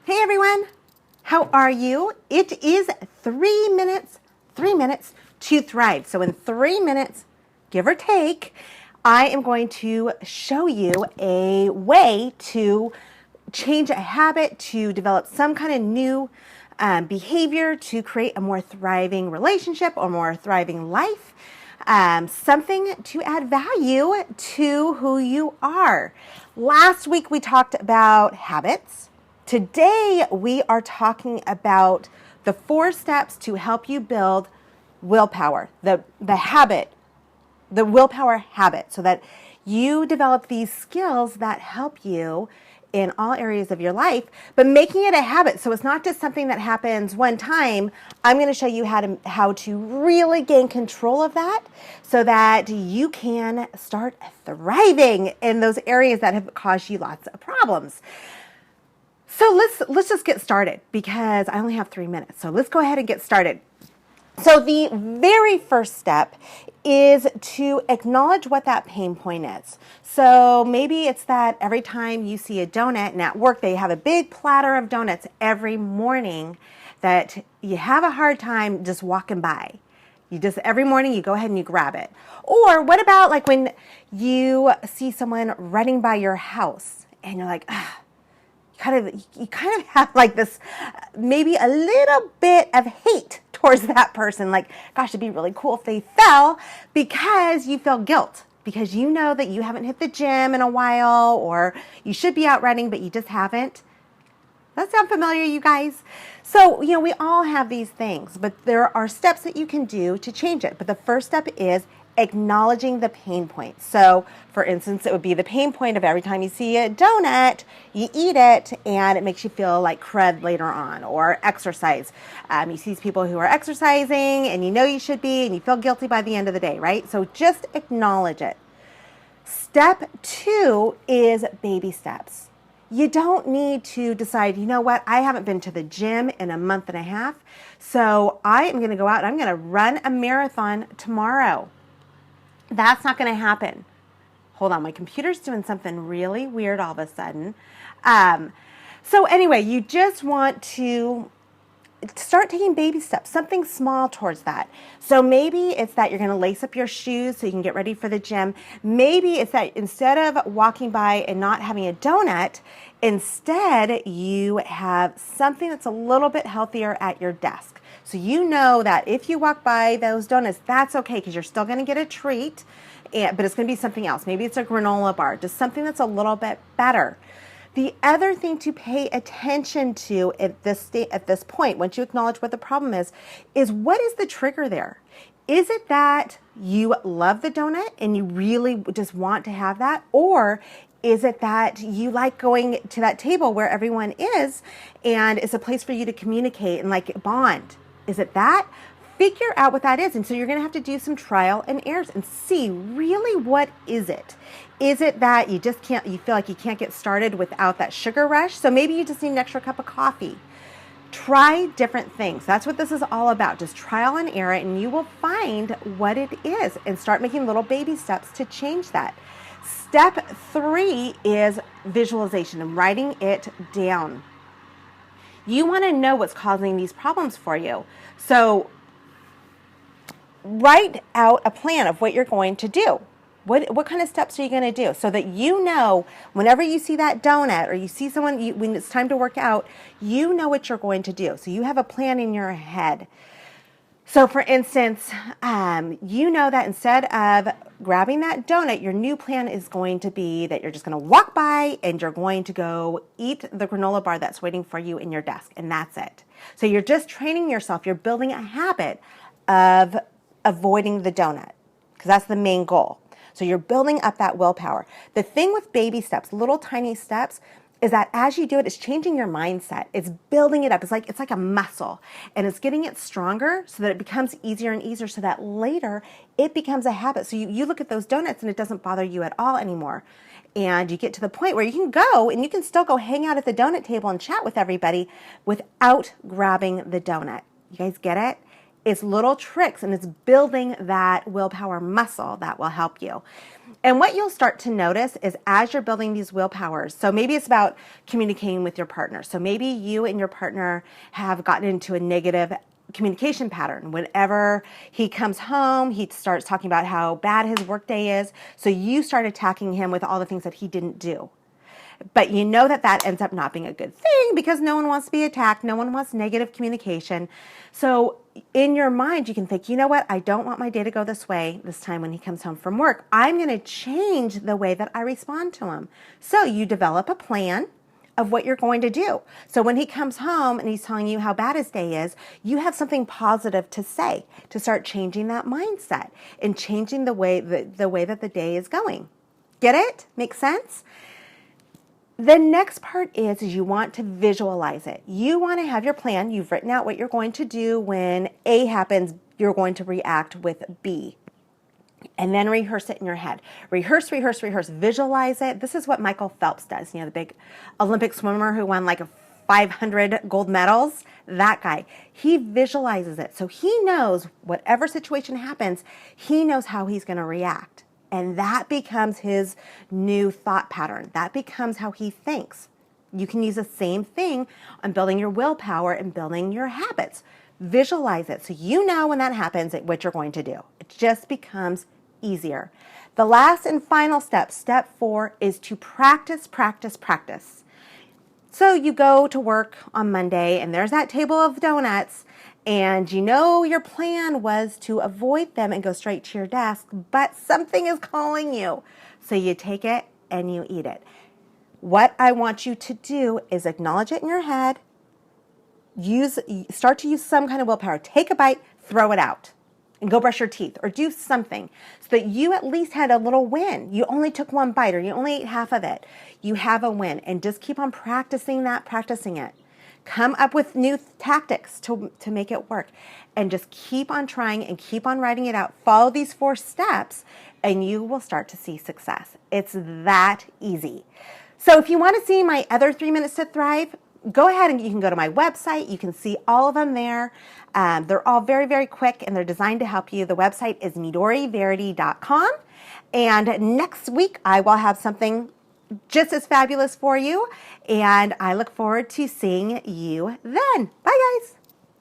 Hey everyone, how are you? It is 3 minutes to thrive. So in 3 minutes, give or take, I am going to show you a way to change a habit, to develop some kind of new behavior, to create a more thriving relationship or more thriving life. Something to add value to who you are. Last week we talked about habits. Today we are talking about the 4 steps to help you build willpower, the willpower habit, so that you develop these skills that help you in all areas of your life, but making it a habit. So it's not just something that happens one time. I'm going to show you how to really gain control of that so that you can start thriving in those areas that have caused you lots of problems. So let's just get started because I only have 3 minutes. So let's go ahead and get started. So the very first step is to acknowledge what that pain point is. So maybe it's that every time you see a donut, and at work they have a big platter of donuts every morning, that you have a hard time just walking by. Every morning you go ahead and you grab it. Or what about like when you see someone running by your house and you're like, you kind of have like this, maybe a little bit of hate towards that person. Like, gosh, it'd be really cool if they fell, because you feel guilt, because you know that you haven't hit the gym in a while, or you should be out running, but you just haven't. That sound familiar, you guys? So, we all have these things, but there are steps that you can do to change it. But the first step is acknowledging the pain point. So, for instance, it would be the pain point of every time you see a donut, you eat it, and it makes you feel like crud later on. Or exercise. You see these people who are exercising, and you know you should be, and you feel guilty by the end of the day, right? So just acknowledge it. Step 2 is baby steps. You don't need to decide, you know what, I haven't been to the gym in a month and a half, so I am going to go out and I'm going to run a marathon tomorrow. That's not going to happen. Hold on, my computer's doing something really weird all of a sudden. So anyway, you just want to start taking baby steps, something small towards that. So maybe it's that you're going to lace up your shoes so you can get ready for the gym. Maybe it's that instead of walking by and not having a donut, instead you have something that's a little bit healthier at your desk. So you know that if you walk by those donuts, that's okay, because you're still going to get a treat, but it's going to be something else. Maybe it's a granola bar, just something that's a little bit better. The other thing to pay attention to at this point, once you acknowledge what the problem is what is the trigger there? Is it that you love the donut and you really just want to have that? Or is it that you like going to that table where everyone is and it's a place for you to communicate and like bond? Is it that? Figure out what that is. And so you're going to have to do some trial and errors and see really what is it. Is it that you feel like you can't get started without that sugar rush? So maybe you just need an extra cup of coffee. Try different things. That's what this is all about. Just trial and error, and you will find what it is and start making little baby steps to change that. Step 3 is visualization and writing it down. You want to know what's causing these problems for you. So write out a plan of what you're going to do. What kind of steps are you going to do so that you know whenever you see that donut or you see someone, when it's time to work out, you know what you're going to do. So you have a plan in your head. So for instance, you know that instead of grabbing that donut, your new plan is going to be that you're just going to walk by and you're going to go eat the granola bar that's waiting for you in your desk, and that's it. So you're just training yourself. You're building a habit of avoiding the donut, because that's the main goal. So you're building up that willpower. The thing with baby steps, little tiny steps, is that as you do it, it's changing your mindset. It's building it up. It's like a muscle, and it's getting it stronger so that it becomes easier and easier, so that later it becomes a habit. So you look at those donuts and it doesn't bother you at all anymore. And you get to the point where you can go and you can still go hang out at the donut table and chat with everybody without grabbing the donut. You guys get it? It's little tricks, and it's building that willpower muscle that will help you. And what you'll start to notice is as you're building these willpowers, so maybe it's about communicating with your partner. So maybe you and your partner have gotten into a negative communication pattern. Whenever he comes home, he starts talking about how bad his workday is. So you start attacking him with all the things that he didn't do. But you know that that ends up not being a good thing because no one wants to be attacked. No one wants negative communication. So in your mind, you can think, you know what? I don't want my day to go this way this time when he comes home from work. I'm going to change the way that I respond to him. So you develop a plan of what you're going to do. So when he comes home and he's telling you how bad his day is, you have something positive to say to start changing that mindset and changing the way that the day is going. Get it? Make sense? The next part is you want to visualize it. You want to have your plan. You've written out what you're going to do when A happens, you're going to react with B. And then rehearse it in your head. Rehearse, rehearse, rehearse. Visualize it. This is what Michael Phelps does. You know, the big Olympic swimmer who won like 500 gold medals. That guy. He visualizes it. So he knows whatever situation happens, he knows how he's going to react. And that becomes his new thought pattern. That becomes how he thinks. You can use the same thing on building your willpower and building your habits. Visualize it so you know when that happens what you're going to do. It just becomes easier. The last and final step, step 4, is to practice, practice, practice. So you go to work on Monday and there's that table of donuts and you know your plan was to avoid them and go straight to your desk, but something is calling you. So you take it and you eat it. What I want you to do is acknowledge it in your head, start to use some kind of willpower. Take a bite, throw it out, and go brush your teeth or do something so that you at least had a little win. You only took one bite or you only ate half of it. You have a win, and just keep on practicing that, practicing it. Come up with new tactics to make it work, and just keep on trying and keep on writing it out. Follow these 4 steps and you will start to see success. It's that easy. So if you want to see my other 3 Minutes to Thrive, go ahead and you can go to my website. You can see all of them there. They're all very, very quick and they're designed to help you. The website is MidoriVerity.com. And next week I will have something just as fabulous for you. And I look forward to seeing you then. Bye, guys.